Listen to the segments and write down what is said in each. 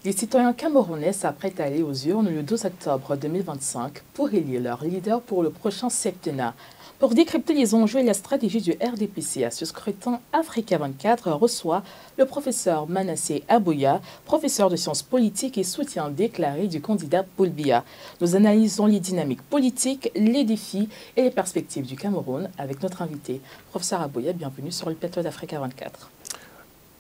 Les citoyens camerounais s'apprêtent à aller aux urnes le 12 octobre 2025 pour élire leur leader pour le prochain septennat. Pour décrypter les enjeux et la stratégie du RDPC à ce scrutin, Africa 24 reçoit le professeur Manasseh Abouya, professeur de sciences politiques et soutien déclaré du candidat Paul Biya. Nous analysons les dynamiques politiques, les défis et les perspectives du Cameroun avec notre invité. Professeur Abouya, bienvenue sur le plateau d'Africa 24.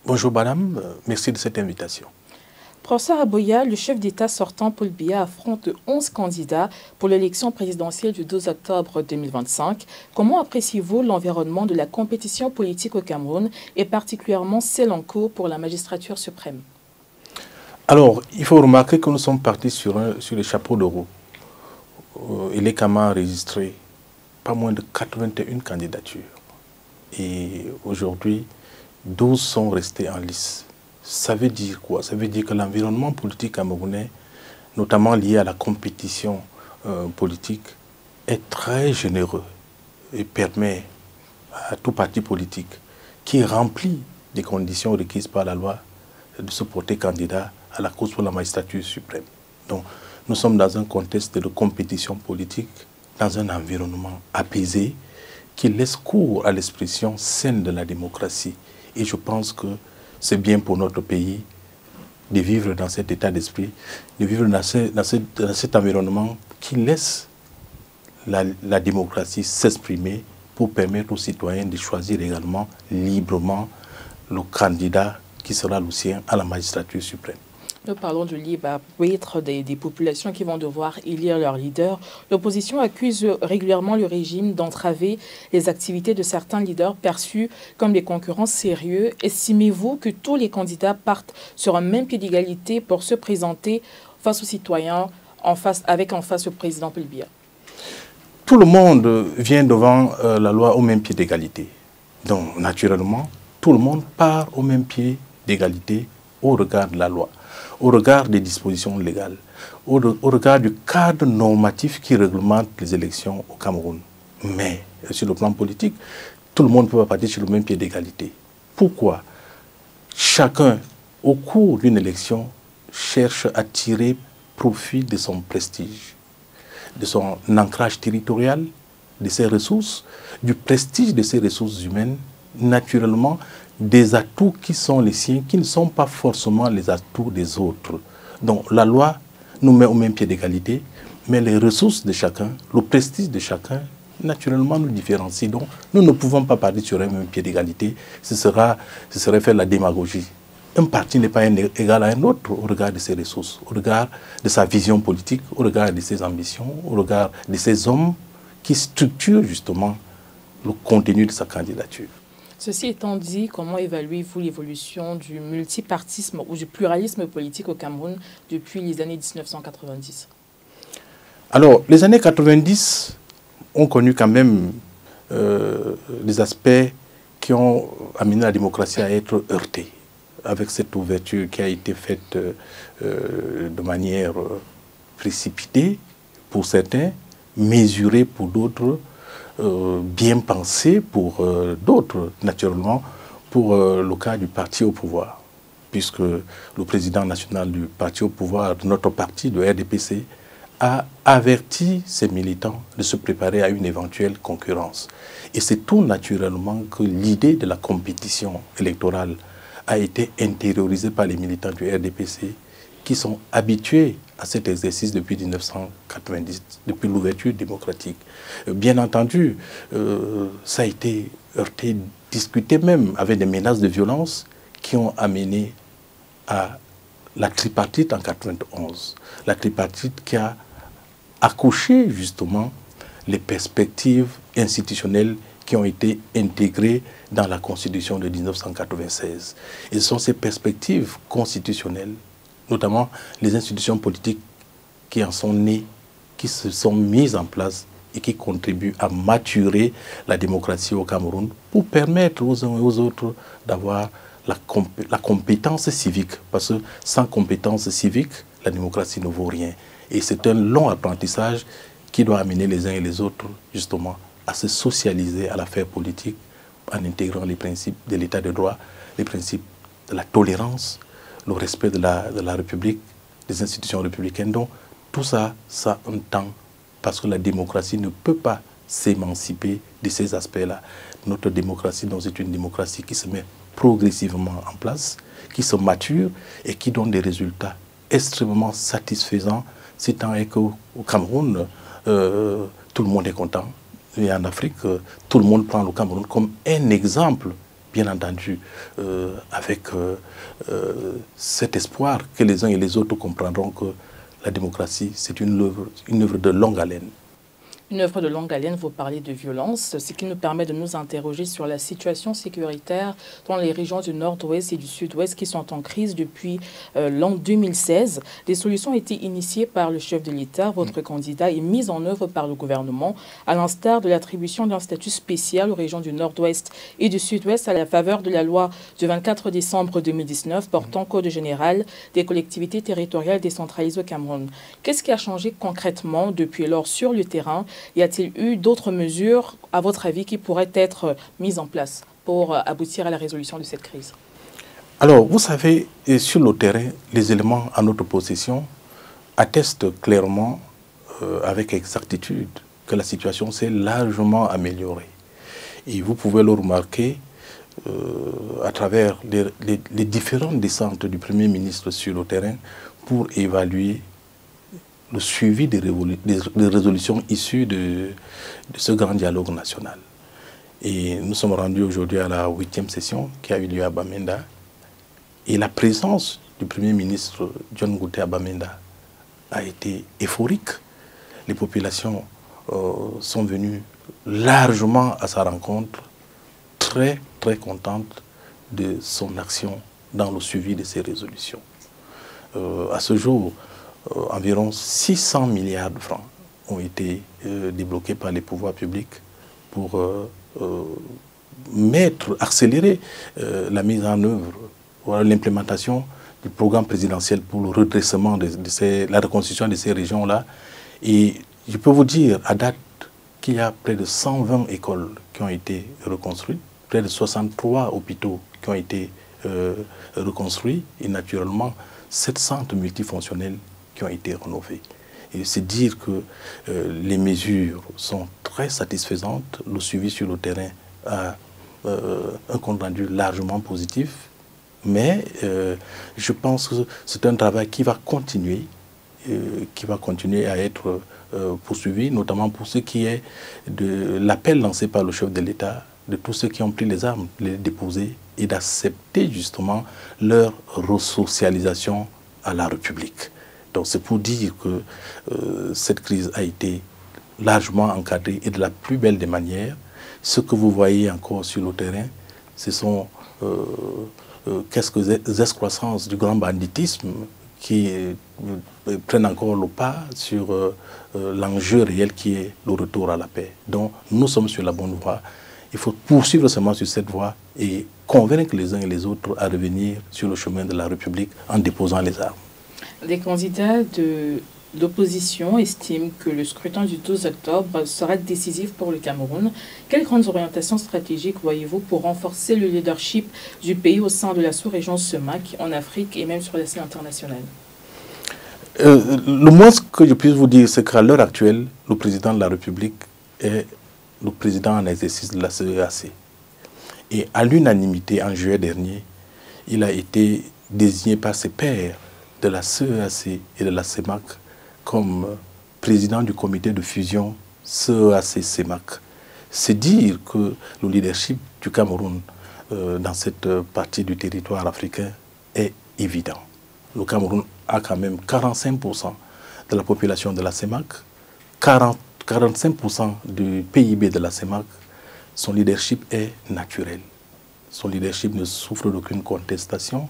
Bonjour madame, merci de cette invitation. Professeur Abouya, le chef d'État sortant Paul Biya affronte 11 candidats pour l'élection présidentielle du 12 octobre 2025. Comment appréciez-vous l'environnement de la compétition politique au Cameroun et particulièrement celle en cours pour la magistrature suprême? Alors, il faut remarquer que nous sommes partis sur les chapeaux de roue. Et les Cameroun a enregistré pas moins de 81 candidatures. Et aujourd'hui, 12 sont restés en lice. Ça veut dire quoi? Ça veut dire que l'environnement politique camerounais, notamment lié à la compétition politique, est très généreux et permet à tout parti politique qui remplit les conditions requises par la loi de se porter candidat à la course pour la magistrature suprême. Donc, nous sommes dans un contexte de compétition politique, dans un environnement apaisé qui laisse cours à l'expression saine de la démocratie. Et je pense que c'est bien pour notre pays de vivre dans cet état d'esprit, de vivre dans cet environnement qui laisse la démocratie s'exprimer pour permettre aux citoyens de choisir également librement le candidat qui sera le sien à la magistrature suprême. Nous parlons du libre arbitre des populations qui vont devoir élire leur leader. L'opposition accuse régulièrement le régime d'entraver les activités de certains leaders perçus comme des concurrents sérieux. Estimez-vous que tous les candidats partent sur un même pied d'égalité pour se présenter face aux citoyens, avec en face le président Paul Biya? Tout le monde vient devant la loi au même pied d'égalité. Donc, naturellement, tout le monde part au même pied d'égalité au regard de la loi, au regard des dispositions légales, au regard du cadre normatif qui réglemente les élections au Cameroun. Mais sur le plan politique, tout le monde peut pas partir sur le même pied d'égalité. Pourquoi? Chacun, au cours d'une élection, cherche à tirer profit de son prestige, de son ancrage territorial, de ses ressources, du prestige de ses ressources humaines, naturellement, des atouts qui sont les siens, qui ne sont pas forcément les atouts des autres. Donc la loi nous met au même pied d'égalité, mais les ressources de chacun, le prestige de chacun, naturellement nous différencient. Donc nous ne pouvons pas partir sur un même pied d'égalité, ce serait faire la démagogie. Un parti n'est pas égal à un autre au regard de ses ressources, au regard de sa vision politique, au regard de ses ambitions, au regard de ses hommes qui structurent justement le contenu de sa candidature. Ceci étant dit, comment évaluez-vous l'évolution du multipartisme ou du pluralisme politique au Cameroun depuis les années 1990? Alors, les années 90 ont connu quand même des aspects qui ont amené la démocratie à être heurtée, avec cette ouverture qui a été faite de manière précipitée pour certains, mesurée pour d'autres, bien pensé pour d'autres, naturellement, pour le cas du parti au pouvoir, puisque le président national du parti au pouvoir, de notre parti, le RDPC, a averti ses militants de se préparer à une éventuelle concurrence. Et c'est tout naturellement que l'idée de la compétition électorale a été intériorisée par les militants du RDPC qui sont habitués à cet exercice depuis 1990, depuis l'ouverture démocratique. Bien entendu, ça a été heurté, discuté même avec des menaces de violence qui ont amené à la tripartite en 1991. La tripartite qui a accouché justement les perspectives institutionnelles qui ont été intégrées dans la Constitution de 1996. Et ce sont ces perspectives constitutionnelles, notamment les institutions politiques qui en sont nées, qui se sont mises en place et qui contribuent à maturer la démocratie au Cameroun pour permettre aux uns et aux autres d'avoir la compétence civique. Parce que sans compétence civique, la démocratie ne vaut rien. Et c'est un long apprentissage qui doit amener les uns et les autres, justement, à se socialiser à l'affaire politique en intégrant les principes de l'état de droit, les principes de la tolérance, le respect de la République, des institutions républicaines. Donc, tout ça, ça a un temps, parce que la démocratie ne peut pas s'émanciper de ces aspects-là. Notre démocratie, c'est une démocratie qui se met progressivement en place, qui se mature et qui donne des résultats extrêmement satisfaisant, si tant est qu'au Cameroun, tout le monde est content. Et en Afrique, tout le monde prend le Cameroun comme un exemple, bien entendu, avec cet espoir que les uns et les autres comprendront que la démocratie, c'est une œuvre de longue haleine. Une œuvre de longue haleine, vous parlez de violence, ce qui nous permet de nous interroger sur la situation sécuritaire dans les régions du nord-ouest et du sud-ouest qui sont en crise depuis l'an 2016. Des solutions ont été initiées par le chef de l'État, votre candidat, et mises en œuvre par le gouvernement, à l'instar de l'attribution d'un statut spécial aux régions du nord-ouest et du sud-ouest à la faveur de la loi du 24 décembre 2019 portant Code général des collectivités territoriales décentralisées au Cameroun. Qu'est-ce qui a changé concrètement depuis lors sur le terrain? Y a-t-il eu d'autres mesures, à votre avis, qui pourraient être mises en place pour aboutir à la résolution de cette crise? Alors, vous savez, sur le terrain, les éléments à notre possession attestent clairement, avec exactitude, que la situation s'est largement améliorée. Et vous pouvez le remarquer à travers les différentes descentes du Premier ministre sur le terrain pour évaluer le suivi des résolutions issues de ce grand dialogue national. Et nous sommes rendus aujourd'hui à la 8e session qui a eu lieu à Bamenda. Et la présence du Premier ministre John Ngouté à Bamenda a été euphorique. Les populations sont venues largement à sa rencontre, très contentes de son action dans le suivi de ces résolutions. À ce jour, environ 600 milliards de francs ont été débloqués par les pouvoirs publics pour accélérer la mise en œuvre, l'implémentation du programme présidentiel pour le redressement la reconstruction de ces régions-là. Et je peux vous dire à date qu'il y a près de 120 écoles qui ont été reconstruites, près de 63 hôpitaux qui ont été reconstruits et naturellement 7 centres multifonctionnels qui ont été rénovés. Et c'est dire que les mesures sont très satisfaisantes, le suivi sur le terrain a un compte rendu largement positif, mais je pense que c'est un travail qui va continuer à être poursuivi, notamment pour ce qui est de l'appel lancé par le chef de l'État, de tous ceux qui ont pris les armes, les déposer et d'accepter justement leur resocialisation à la République. Donc c'est pour dire que cette crise a été largement encadrée et de la plus belle des manières. Ce que vous voyez encore sur le terrain, ce sont quelques excroissances du grand banditisme qui prennent encore le pas sur l'enjeu réel qui est le retour à la paix. Donc nous sommes sur la bonne voie. Il faut poursuivre seulement sur cette voie et convaincre les uns et les autres à revenir sur le chemin de la République en déposant les armes. Les candidats de l'opposition estiment que le scrutin du 12 octobre sera décisif pour le Cameroun. Quelles grandes orientations stratégiques voyez-vous pour renforcer le leadership du pays au sein de la sous-région CEMAC, en Afrique et même sur la scène internationale? Le moins que je puisse vous dire, c'est qu'à l'heure actuelle, le président de la République est le président en exercice de la CEAC. Et à l'unanimité, en juillet dernier, il a été désigné par ses pairs de la CEAC et de la CEMAC comme président du comité de fusion CEAC-CEMAC. C'est dire que le leadership du Cameroun dans cette partie du territoire africain est évident. Le Cameroun a quand même 45% de la population de la CEMAC, 45% du PIB de la CEMAC. Son leadership est naturel. Son leadership ne souffre d'aucune contestation.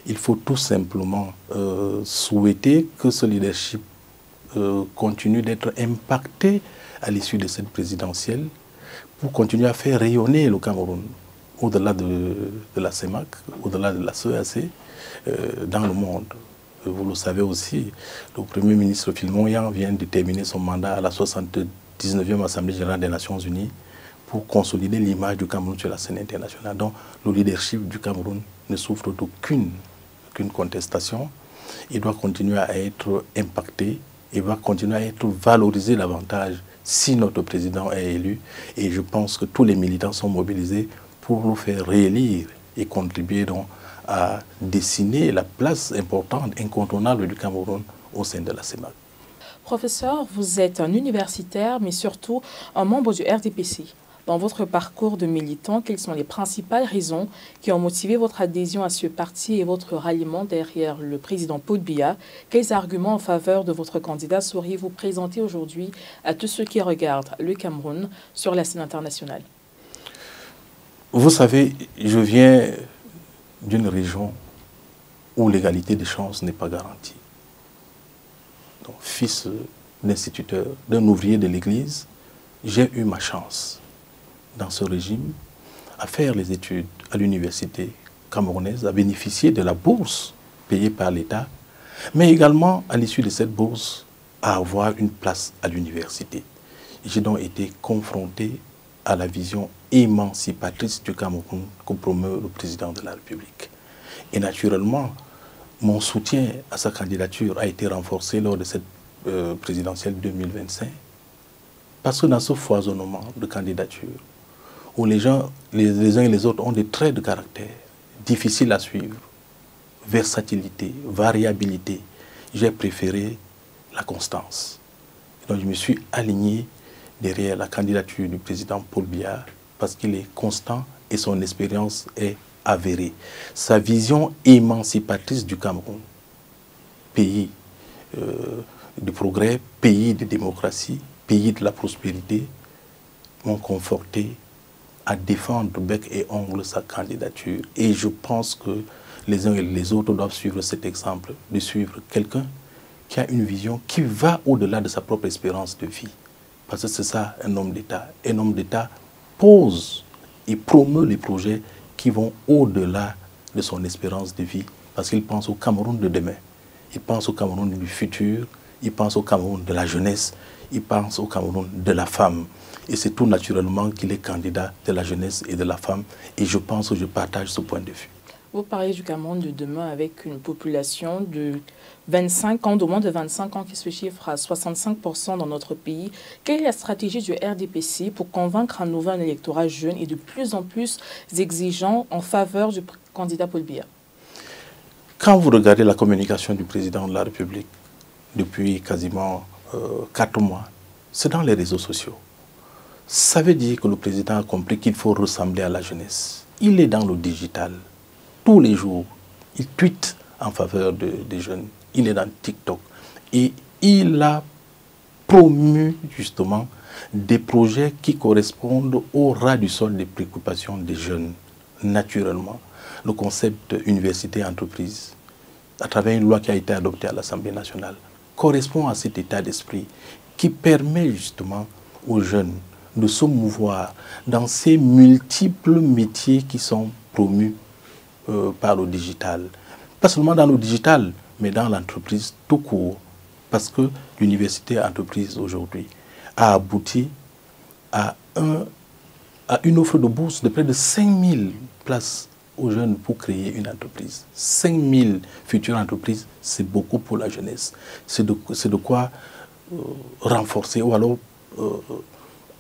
Il faut tout simplement souhaiter que ce leadership continue d'être impacté à l'issue de cette présidentielle pour continuer à faire rayonner le Cameroun au-delà de la CEMAC, au-delà de la CEAC, dans le monde. Vous le savez aussi, le Premier ministre Filmoyan vient de terminer son mandat à la 79e Assemblée générale des Nations Unies pour consolider l'image du Cameroun sur la scène internationale. Donc le leadership du Cameroun ne souffre d'aucune aucune contestation. Il doit continuer à être impacté, il va continuer à être valorisé davantage si notre président est élu. Et je pense que tous les militants sont mobilisés pour nous faire réélire et contribuer donc à dessiner la place importante, incontournable du Cameroun au sein de la CEMAC. Professeur, vous êtes un universitaire, mais surtout un membre du RDPC. Dans votre parcours de militant, quelles sont les principales raisons qui ont motivé votre adhésion à ce parti et votre ralliement derrière le président Paul Biya? Quels arguments en faveur de votre candidat sauriez-vous présenter aujourd'hui à tous ceux qui regardent le Cameroun sur la scène internationale? Vous savez, je viens d'une région où l'égalité des chances n'est pas garantie. Donc, fils d'instituteur, d'un ouvrier de l'Église, j'ai eu ma chance dans ce régime à faire les études à l'université camerounaise, à bénéficier de la bourse payée par l'État, mais également à l'issue de cette bourse à avoir une place à l'université. J'ai donc été confronté à la vision émancipatrice du Cameroun que promeut le président de la République. Et naturellement, mon soutien à sa candidature a été renforcé lors de cette présidentielle 2025, parce que dans ce foisonnement de candidatures, où les uns et les autres ont des traits de caractère difficiles à suivre, versatilité, variabilité, j'ai préféré la constance. Donc je me suis aligné derrière la candidature du président Paul Biya parce qu'il est constant et son expérience est avérée. Sa vision émancipatrice du Cameroun, pays de progrès, pays de démocratie, pays de la prospérité, m'ont conforté à défendre bec et ongle sa candidature. Et je pense que les uns et les autres doivent suivre cet exemple, de suivre quelqu'un qui a une vision qui va au-delà de sa propre espérance de vie. Parce que c'est ça un homme d'État. Un homme d'État pose et promeut les projets qui vont au-delà de son espérance de vie. Parce qu'il pense au Cameroun de demain. Il pense au Cameroun du futur. Il pense au Cameroun de la jeunesse. Il pense au Cameroun de la femme. Et c'est tout naturellement qu'il est candidat de la jeunesse et de la femme. Et je pense que je partage ce point de vue. Vous parlez du Cameroun de demain avec une population de 25 ans, de moins de 25 ans qui se chiffre à 65% dans notre pays. Quelle est la stratégie du RDPC pour convaincre à nouveau un électorat jeune et de plus en plus exigeant en faveur du candidat Paul Biya? Quand vous regardez la communication du président de la République depuis quasiment 4 mois, c'est dans les réseaux sociaux. Ça veut dire que le président a compris qu'il faut ressembler à la jeunesse. Il est dans le digital. Tous les jours, il tweete en faveur des jeunes. Il est dans TikTok. Et il a promu justement des projets qui correspondent au ras du sol des préoccupations des jeunes, naturellement. Le concept université-entreprise, à travers une loi qui a été adoptée à l'Assemblée nationale, correspond à cet état d'esprit qui permet justement aux jeunes de se mouvoir dans ces multiples métiers qui sont promus par le digital. Pas seulement dans le digital, mais dans l'entreprise tout court. Parce que l'université entreprise aujourd'hui a abouti à une offre de bourse de près de 5000 places aux jeunes pour créer une entreprise. 5000 futures entreprises, c'est beaucoup pour la jeunesse. C'est de quoi renforcer ou alors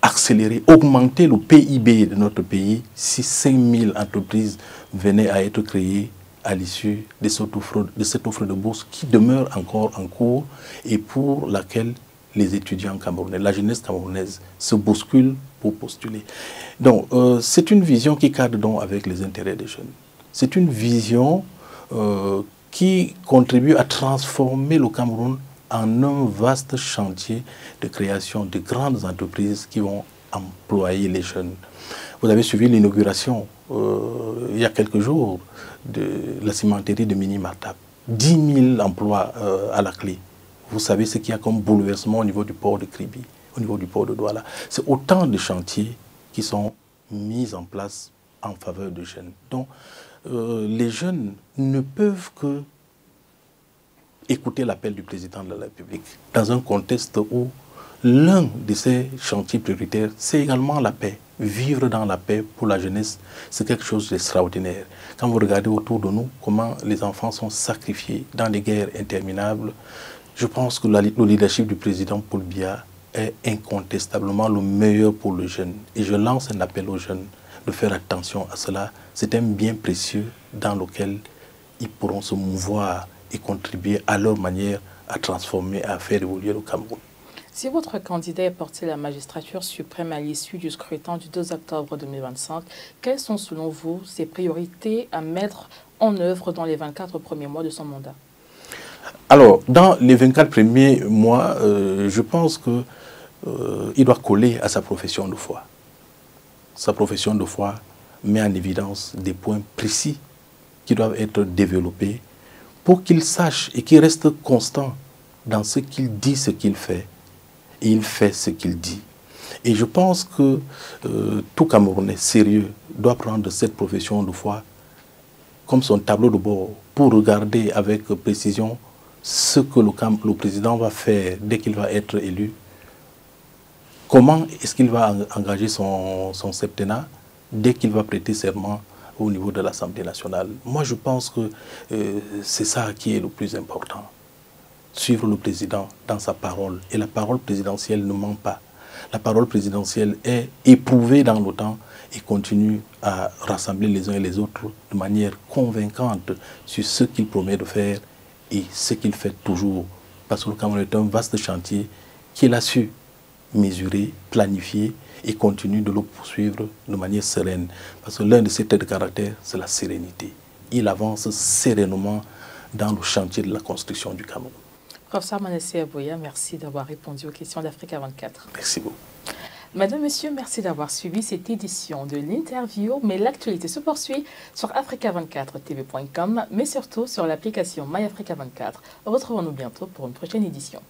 accélérer, augmenter le PIB de notre pays si 5000 entreprises venaient à être créées à l'issue de cette offre de bourse qui demeure encore en cours et pour laquelle les étudiants camerounais, la jeunesse camerounaise se bouscule pour postuler. Donc, c'est une vision qui cadre donc avec les intérêts des jeunes. C'est une vision qui contribue à transformer le Cameroun en un vaste chantier de création de grandes entreprises qui vont employer les jeunes. Vous avez suivi l'inauguration il y a quelques jours de la cimenterie de Mini-Martap. 10 000 emplois à la clé. Vous savez ce qu'il y a comme bouleversement au niveau du port de Kribi, au niveau du port de Douala. C'est autant de chantiers qui sont mis en place en faveur des jeunes. Donc, les jeunes ne peuvent que écouter l'appel du président de la République dans un contexte où l'un de ces chantiers prioritaires, c'est également la paix. Vivre dans la paix pour la jeunesse, c'est quelque chose d'extraordinaire. Quand vous regardez autour de nous, comment les enfants sont sacrifiés dans des guerres interminables, je pense que le leadership du président Paul Biya est incontestablement le meilleur pour le jeune. Et je lance un appel aux jeunes de faire attention à cela. C'est un bien précieux dans lequel ils pourront se mouvoir et contribuer à leur manière à transformer, à faire évoluer le Cameroun. Si votre candidat est porté à la magistrature suprême à l'issue du scrutin du 2 octobre 2025, quelles sont selon vous ses priorités à mettre en œuvre dans les 24 premiers mois de son mandat? Alors, dans les 24 premiers mois, je pense qu'il doit coller à sa profession de foi. Sa profession de foi met en évidence des points précis qui doivent être développés pour qu'il sache et qu'il reste constant dans ce qu'il dit, ce qu'il fait. Et il fait ce qu'il dit. Et je pense que tout Camerounais sérieux doit prendre cette profession de foi comme son tableau de bord pour regarder avec précision ce que le président va faire dès qu'il va être élu. Comment est-ce qu'il va engager son septennat dès qu'il va prêter serment au niveau de l'Assemblée nationale. Moi, je pense que c'est ça qui est le plus important. Suivre le président dans sa parole. Et la parole présidentielle ne ment pas. La parole présidentielle est éprouvée dans le temps et continue à rassembler les uns et les autres de manière convaincante sur ce qu'il promet de faire et ce qu'il fait toujours. Parce que le Cameroun est un vaste chantier qu'il a su mesurer, planifier et continue de le poursuivre de manière sereine. Parce que l'un de ses traits de caractère, c'est la sérénité. Il avance sereinement dans le chantier de la construction du Cameroun. Professeur Manasseh Aboya, merci d'avoir répondu aux questions d'Africa 24. Merci beaucoup. Madame, Monsieur, merci d'avoir suivi cette édition de l'interview. Mais l'actualité se poursuit sur africa24tv.com, mais surtout sur l'application MyAfrica24. Retrouvons-nous bientôt pour une prochaine édition.